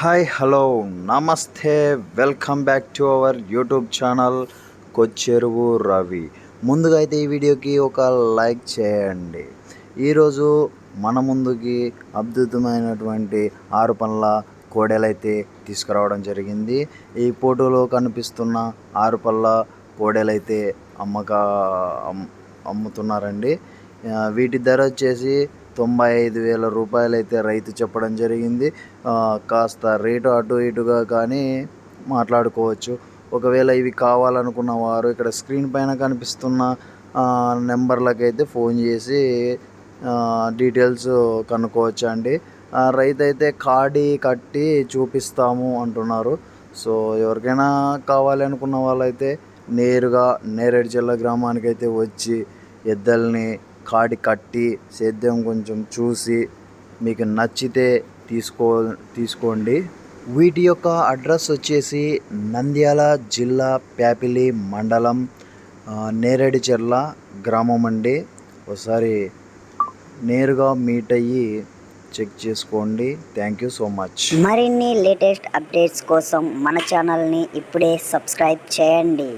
Hi hello నమస్తే welcome back to our YouTube channel Kocheruvu Ravi. ముందుగా అయితే ఈ వీడియోకి ఒక లైక్ చేయండి. ఈరోజు మన ముందుకి అద్భుతమైనటువంటి 6 పళ్ళ కోడెలైతే తీసుకురావడం జరిగింది. ఈ ఫోటోలో కనిపిస్తున్న 6 పళ్ళ కోడెలైతే అమ్ముతున్నారండి. వీటి ధర వచ్చేసి 95,000 రూపాయలు అయితే రైతు చెప్పడం జరిగింది. కాస్త రేటు అటు ఇటుగా కానీ మాట్లాడుకోవచ్చు. ఒకవేళ ఇవి కావాలనుకున్న వారు ఇక్కడ స్క్రీన్ పైన కనిపిస్తున్న నెంబర్లకైతే ఫోన్ చేసి డీటెయిల్స్ కనుక్కోవచ్చు అండి. రైతు అయితే కాడి కట్టి చూపిస్తాము అంటున్నారు. సో ఎవరికైనా కావాలి అనుకున్న వాళ్ళైతే నేరుగా నేరేడుచెర్ల గ్రామానికి అయితే వచ్చి ఎద్దుల్ని కాడి కట్టి సేద్యం కొంచెం చూసి మీకు నచ్చితే తీసుకోండి. వీటి యొక్క అడ్రస్ వచ్చేసి నంద్యాల జిల్లా ప్యాపిలి మండలం నేరేడుచెర్ల గ్రామం అండి. ఒకసారి నేరుగా మీట్ అయ్యి చెక్ చేసుకోండి. Thank you so much. మరిన్ని లేటెస్ట్ అప్డేట్స్ కోసం మన ఛానల్ని ఇప్పుడే సబ్స్క్రైబ్ చేయండి.